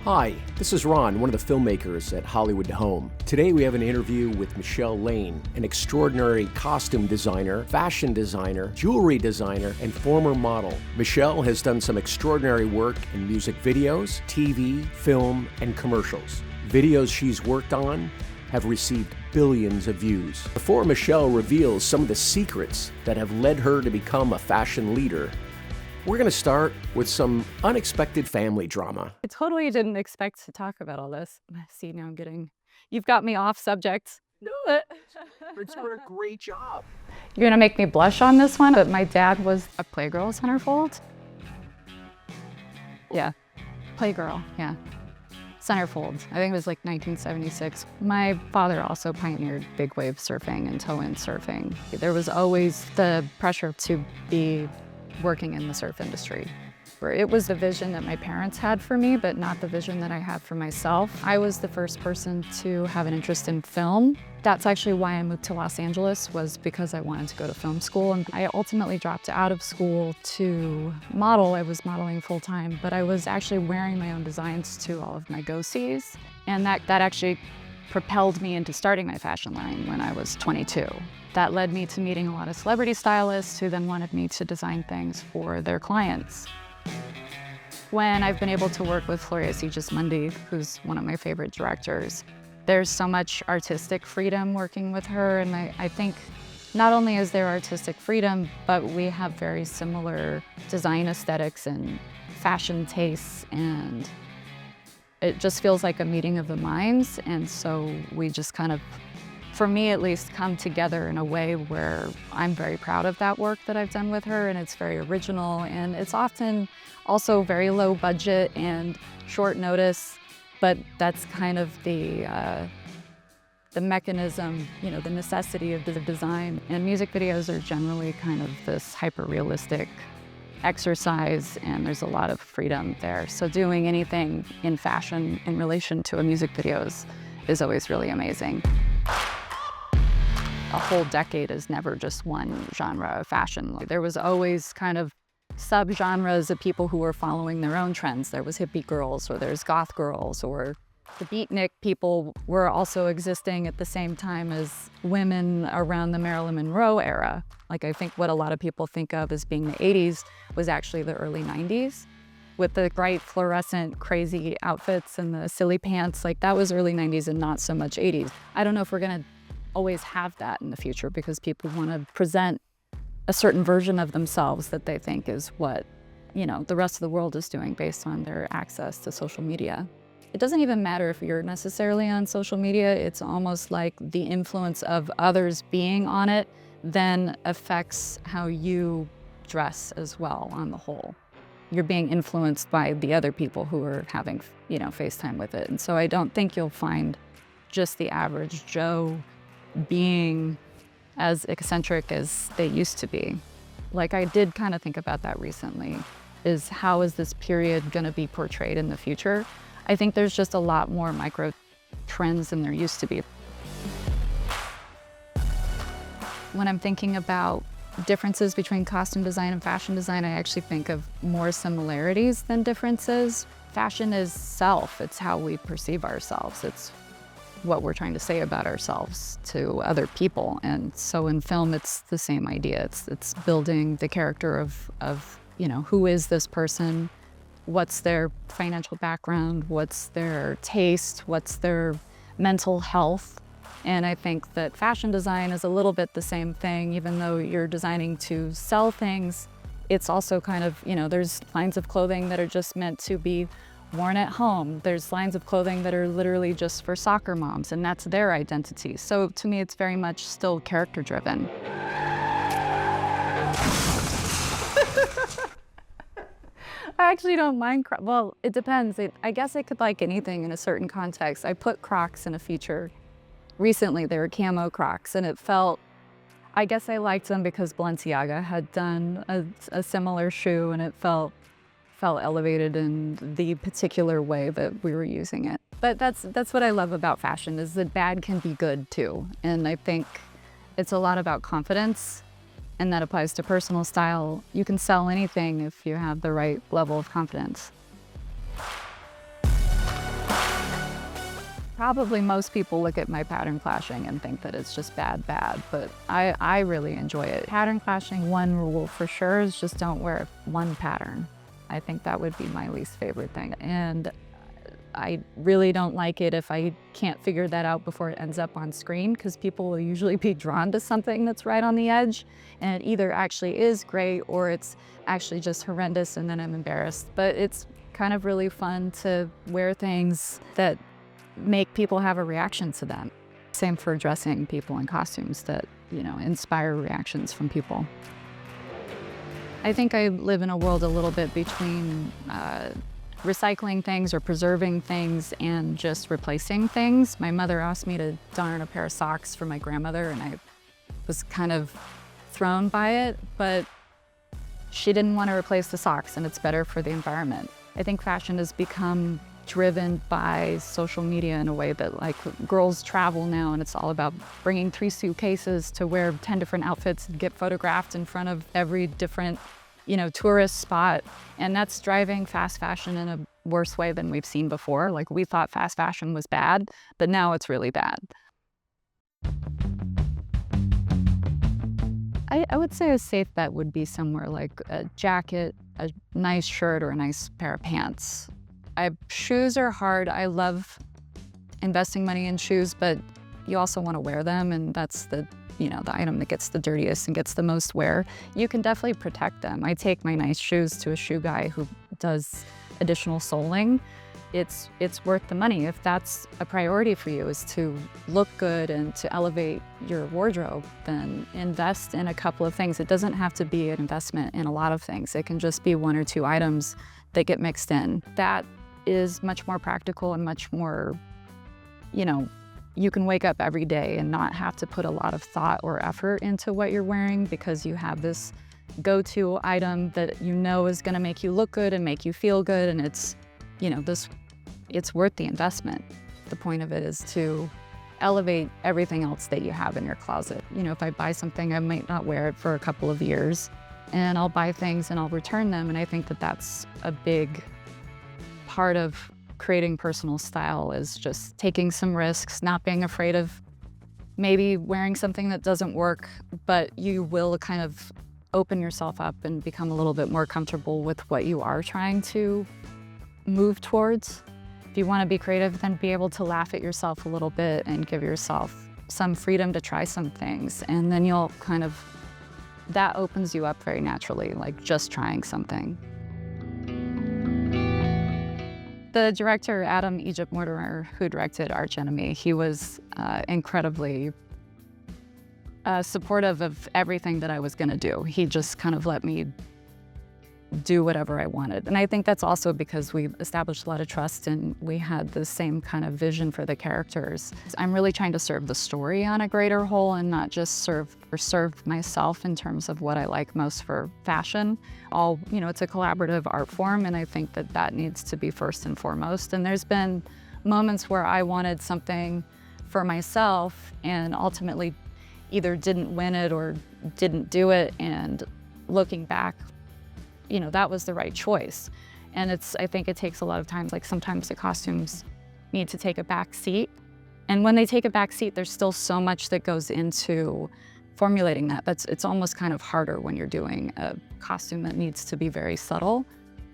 Hi, this is Ron, one of the filmmakers at Hollywood Home. Today we have an interview with Michelle Lane, an extraordinary costume designer, fashion designer, jewelry designer, and former model. Michelle has done some extraordinary work in music videos, TV, film, and commercials. Videos she's worked on have received billions of views. Before Michelle reveals some of the secrets that have led her to become a fashion leader, we're going to start with some unexpected family drama. I totally didn't expect to talk about all this. See, now you've got me off subject. No, but you're a great job. You're going to make me blush on this one, but my dad was a Playgirl centerfold. Yeah, Playgirl, yeah. Centerfold, I think it was like 1976. My father also pioneered big wave surfing and toe-in surfing. There was always the pressure to be working in the surf industry. It was the vision that my parents had for me, but not the vision that I had for myself. I was the first person to have an interest in film. That's actually why I moved to Los Angeles, was because I wanted to go to film school. And I ultimately dropped out of school to model. I was modeling full-time, but I was actually wearing my own designs to all of my go-sees. And that actually propelled me into starting my fashion line when I was 22. That led me to meeting a lot of celebrity stylists who then wanted me to design things for their clients. When I've been able to work with Floria Sigismondi, who's one of my favorite directors, there's so much artistic freedom working with her, and I think not only is there artistic freedom, but we have very similar design aesthetics and fashion tastes, and it just feels like a meeting of the minds. And so we just kind of, for me at least, come together in a way where I'm very proud of that work that I've done with her, and it's very original, and it's often also very low budget and short notice, but that's kind of the mechanism, the necessity of the design. And music videos are generally kind of this hyper-realistic exercise, and there's a lot of freedom there. So doing anything in fashion in relation to a music video is always really amazing. A whole decade is never just one genre of fashion. There was always kind of sub-genres of people who were following their own trends. There was hippie girls, or there's goth girls, or the beatnik people were also existing at the same time as women around the Marilyn Monroe era. Like, I think what a lot of people think of as being the 80s was actually the early 90s. With the bright fluorescent crazy outfits and the silly pants, like that was early 90s and not so much 80s. I don't know if we're gonna always have that in the future, because people want to present a certain version of themselves that they think is what, the rest of the world is doing based on their access to social media. It doesn't even matter if you're necessarily on social media. It's almost like the influence of others being on it then affects how you dress as well on the whole. You're being influenced by the other people who are having, FaceTime with it. And so I don't think you'll find just the average Joe being as eccentric as they used to be. Like, I did kind of think about that recently, is how is this period going to be portrayed in the future? I think there's just a lot more micro trends than there used to be. When I'm thinking about differences between costume design and fashion design, I actually think of more similarities than differences. Fashion is self. It's how we perceive ourselves. It's what we're trying to say about ourselves to other people. And so in film, it's the same idea. It's building the character of who is this person? What's their financial background? What's their taste? What's their mental health? And I think that fashion design is a little bit the same thing. Even though you're designing to sell things, it's also kind of, there's lines of clothing that are just meant to be worn at home. There's lines of clothing that are literally just for soccer moms, and that's their identity. So to me, it's very much still character driven. I actually don't mind well, it depends. I guess I could like anything in a certain context. I put Crocs in a feature recently. They were camo Crocs, and it felt, I guess I liked them because Balenciaga had done a similar shoe, and it felt elevated in the particular way that we were using it. But that's what I love about fashion, is that bad can be good too. And I think it's a lot about confidence, and that applies to personal style. You can sell anything if you have the right level of confidence. Probably most people look at my pattern clashing and think that it's just bad, but I really enjoy it. Pattern clashing, one rule for sure is just don't wear one pattern. I think that would be my least favorite thing. And I really don't like it if I can't figure that out before it ends up on screen, because people will usually be drawn to something that's right on the edge, and it either actually is great or it's actually just horrendous and then I'm embarrassed. But it's kind of really fun to wear things that make people have a reaction to them. Same for dressing people in costumes that, inspire reactions from people. I think I live in a world a little bit between recycling things or preserving things and just replacing things. My mother asked me to darn a pair of socks for my grandmother, and I was kind of thrown by it, but she didn't want to replace the socks, and it's better for the environment. I think fashion has become driven by social media in a way that, like, girls travel now and it's all about bringing 3 suitcases to wear 10 different outfits and get photographed in front of every different tourist spot. And that's driving fast fashion in a worse way than we've seen before. Like, we thought fast fashion was bad, but now it's really bad. I would say a safe bet would be somewhere like a jacket, a nice shirt, or a nice pair of pants. Shoes are hard. I love investing money in shoes, but you also want to wear them, and that's the item that gets the dirtiest and gets the most wear. You can definitely protect them. I take my nice shoes to a shoe guy who does additional soling. It's worth the money. If that's a priority for you, is to look good and to elevate your wardrobe, then invest in a couple of things. It doesn't have to be an investment in a lot of things. It can just be 1 or 2 items that get mixed in. That is much more practical and much more, you can wake up every day and not have to put a lot of thought or effort into what you're wearing, because you have this go-to item that is going to make you look good and make you feel good, and it's worth the investment. The point of it is to elevate everything else that you have in your closet. If I buy something, I might not wear it for a couple of years, and I'll buy things and I'll return them, and I think that that's a big part of creating personal style, is just taking some risks, not being afraid of maybe wearing something that doesn't work, but you will kind of open yourself up and become a little bit more comfortable with what you are trying to move towards. If you want to be creative, then be able to laugh at yourself a little bit and give yourself some freedom to try some things, and then you'll that opens you up very naturally, like just trying something. The director, Adam Egypt Mortimer, who directed Arch Enemy, he was incredibly supportive of everything that I was going to do. He just kind of let me do whatever I wanted. And I think that's also because we established a lot of trust and we had the same kind of vision for the characters. I'm really trying to serve the story on a greater whole and not just serve myself in terms of what I like most for fashion. It's a collaborative art form, and I think that needs to be first and foremost. And there's been moments where I wanted something for myself and ultimately either didn't win it or didn't do it, and looking back, that was the right choice. And I think it takes a lot of times, like sometimes the costumes need to take a back seat. And when they take a back seat, there's still so much that goes into formulating that. It's almost kind of harder when you're doing a costume that needs to be very subtle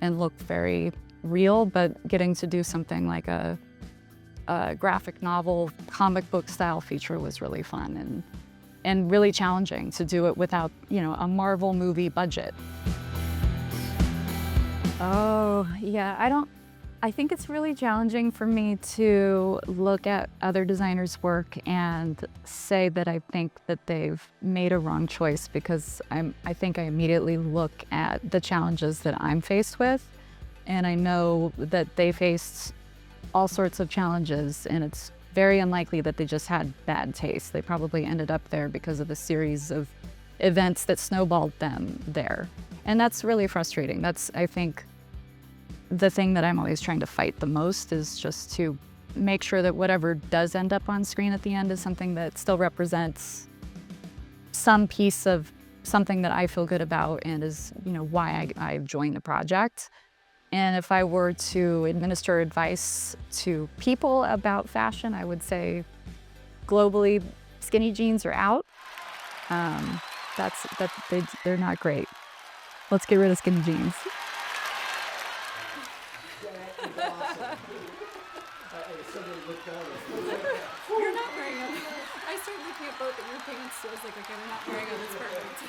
and look very real, but getting to do something like a graphic novel, comic book style feature was really fun and really challenging to do it without, a Marvel movie budget. Oh, yeah, I think it's really challenging for me to look at other designers' work and say that I think that they've made a wrong choice, because I think I immediately look at the challenges that I'm faced with, and I know that they faced all sorts of challenges, and it's very unlikely that they just had bad taste. They probably ended up there because of a series of events that snowballed them there. And that's really frustrating. That's, I think, the thing that I'm always trying to fight the most, is just to make sure that whatever does end up on screen at the end is something that still represents some piece of something that I feel good about and is, why I joined the project. And if I were to administer advice to people about fashion, I would say globally, skinny jeans are out. They're not great. Let's get rid of skinny jeans. You're not wearing them. I certainly can't vote that your pants. So I was like, okay, they're not wearing them. It's perfect.